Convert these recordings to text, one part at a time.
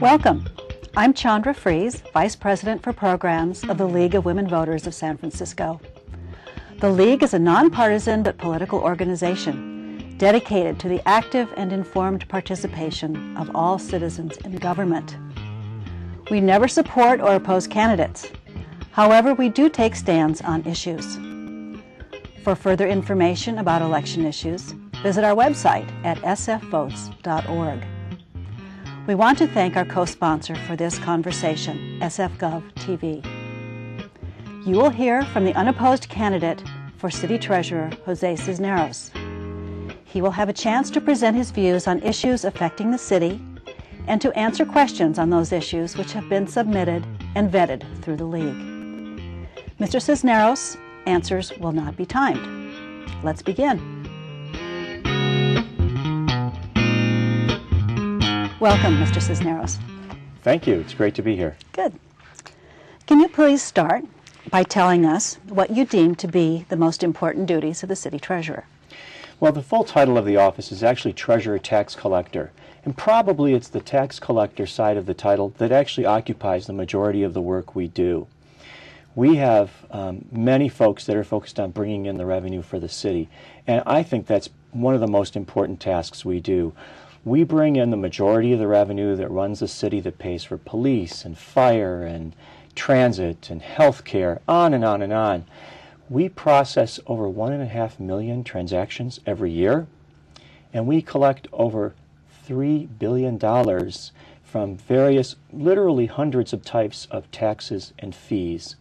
Welcome. I'm Chandra Fries, Vice President for Programs of the League of Women Voters of San Francisco. The League is a nonpartisan but political organization dedicated to the active and informed participation of all citizens in government. We never support or oppose candidates. However, we do take stands on issues. For further information about election issues, visit our website at sfvotes.org. We want to thank our co-sponsor for this conversation, SFGov TV. You will hear from the unopposed candidate for City Treasurer, Jose Cisneros. He will have a chance to present his views on issues affecting the city and to answer questions on those issues which have been submitted and vetted through the League. Mr. Cisneros' answers will not be timed. Let's begin. Welcome, Mr. Cisneros. Thank you. It's great to be here. Good. Can you please start by telling us what you deem to be the most important duties of the City Treasurer? Well, the full title of the office is actually Treasurer Tax Collector, and probably it's the tax collector side of the title that actually occupies the majority of the work we do. We have many folks that are focused on bringing in the revenue for the city, and I think that's one of the most important tasks we do. We bring in the majority of the revenue that runs the city, that pays for police and fire and transit and health care, on and on and on. We process over 1.5 million transactions every year, and we collect over $3 billion from various, literally hundreds of types of taxes and fees.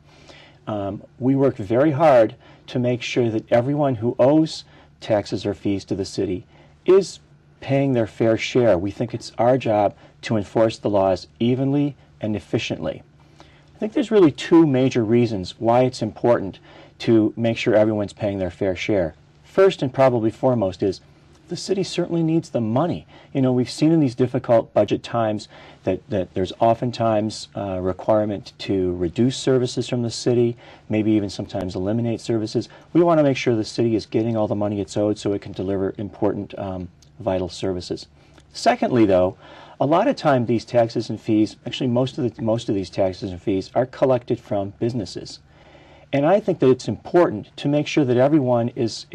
We work very hard to make sure that everyone who owes taxes or fees to the city is paying their fair share. We think it's our job to enforce the laws evenly and efficiently. I think there's really two major reasons why it's important to make sure everyone's paying their fair share. First and probably foremost is the city certainly needs the money. You know, we've seen in these difficult budget times that there's oftentimes a requirement to reduce services from the city, maybe even sometimes eliminate services. We want to make sure the city is getting all the money it's owed so it can deliver important vital services. Secondly, though, a lot of time these taxes and fees, actually most of these taxes and fees are collected from businesses. And I think that it's important to make sure that everyone is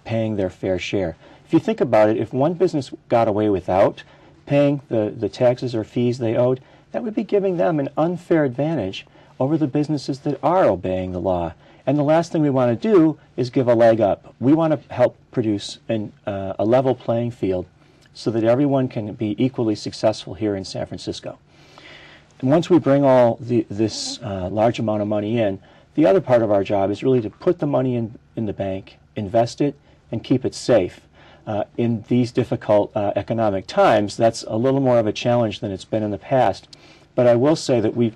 paying their fair share. If you think about it, if one business got away without paying the taxes or fees they owed, that would be giving them an unfair advantage over the businesses that are obeying the law. And the last thing we want to do is give a leg up. We want to help produce a level playing field so that everyone can be equally successful here in San Francisco. And once we bring all this large amount of money in, the other part of our job is really to put the money in the bank, invest it, and keep it safe. In these difficult economic times, that's a little more of a challenge than it's been in the past. But I will say that we,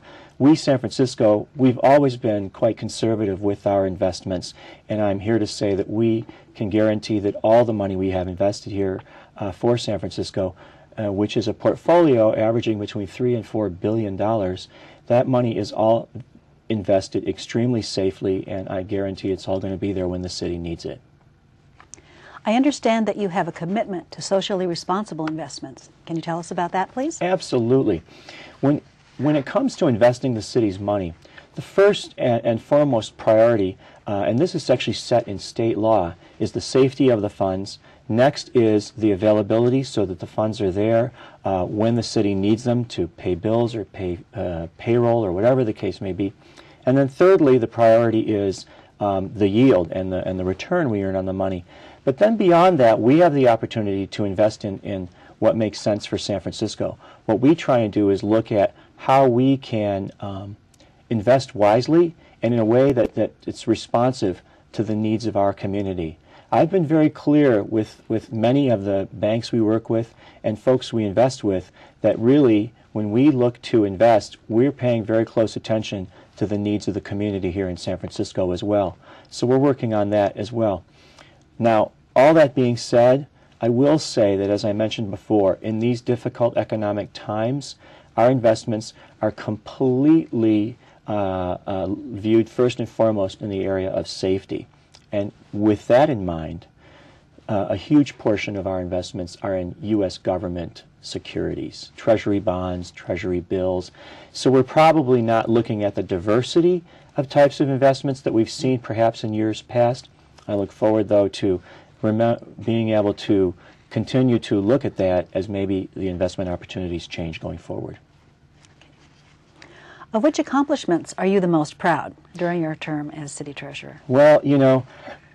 San Francisco, we've always been quite conservative with our investments, and I'm here to say that we can guarantee that all the money we have invested here for San Francisco, which is a portfolio averaging between $3 and $4 billion, that money is all invested extremely safely, and I guarantee it's all going to be there when the city needs it. I understand that you have a commitment to socially responsible investments. Can you tell us about that, please? Absolutely. When it comes to investing the city's money, the first and foremost priority, and this is actually set in state law, is the safety of the funds. Next is the availability so that the funds are there when the city needs them to pay bills or pay payroll or whatever the case may be. And then thirdly, the priority is the yield and the return we earn on the money. But then beyond that, we have the opportunity to invest in what makes sense for San Francisco. What we try and do is look at how we can invest wisely and in a way that it's responsive to the needs of our community. I've been very clear with many of the banks we work with and folks we invest with that really, when we look to invest, we're paying very close attention to the needs of the community here in San Francisco as well. So we're working on that as well. Now, all that being said, I will say that, as I mentioned before, in these difficult economic times, our investments are completely viewed first and foremost in the area of safety. And with that in mind, a huge portion of our investments are in U.S. government securities, treasury bonds, treasury bills. So we're probably not looking at the diversity of types of investments that we've seen perhaps in years past. I look forward, though, to being able to continue to look at that as maybe the investment opportunities change going forward. Of which accomplishments are you the most proud during your term as city treasurer? Well, you know,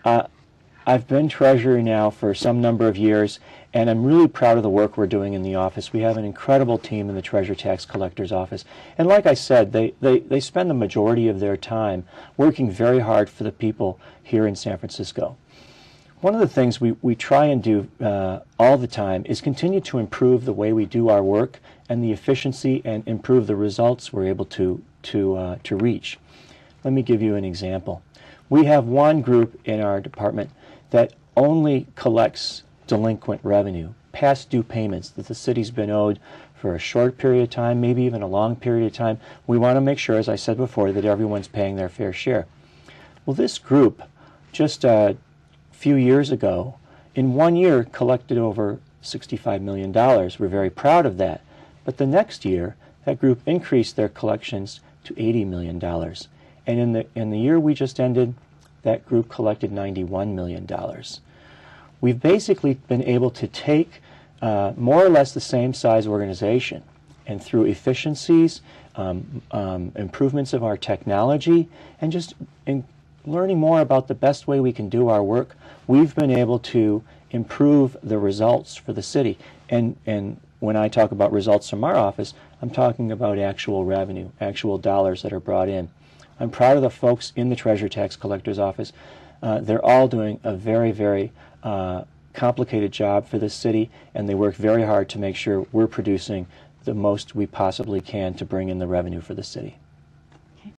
I've been treasurer now for some number of years, and I'm really proud of the work we're doing in the office. We have an incredible team in the Treasurer Tax Collector's office. And like I said, they spend the majority of their time working very hard for the people here in San Francisco. One of the things we try and do all the time is continue to improve the way we do our work and the efficiency and improve the results we're able to reach. Let me give you an example. We have one group in our department that only collects delinquent revenue, past due payments that the city's been owed for a short period of time, maybe even a long period of time. We want to make sure, as I said before, that everyone's paying their fair share. Well, this group, just a few years ago, in 1 year collected over $65 million. We're very proud of that. But the next year, that group increased their collections to $80 million. And in the year we just ended, that group collected $91 million. We've basically been able to take more or less the same size organization, and through efficiencies, improvements of our technology, and just learning more about the best way we can do our work, we've been able to improve the results for the city. And when I talk about results from our office, I'm talking about actual revenue, actual dollars that are brought in. I'm proud of the folks in the Treasurer Tax Collector's office. They're all doing a very, very complicated job for this city, and they work very hard to make sure we're producing the most we possibly can to bring in the revenue for the city.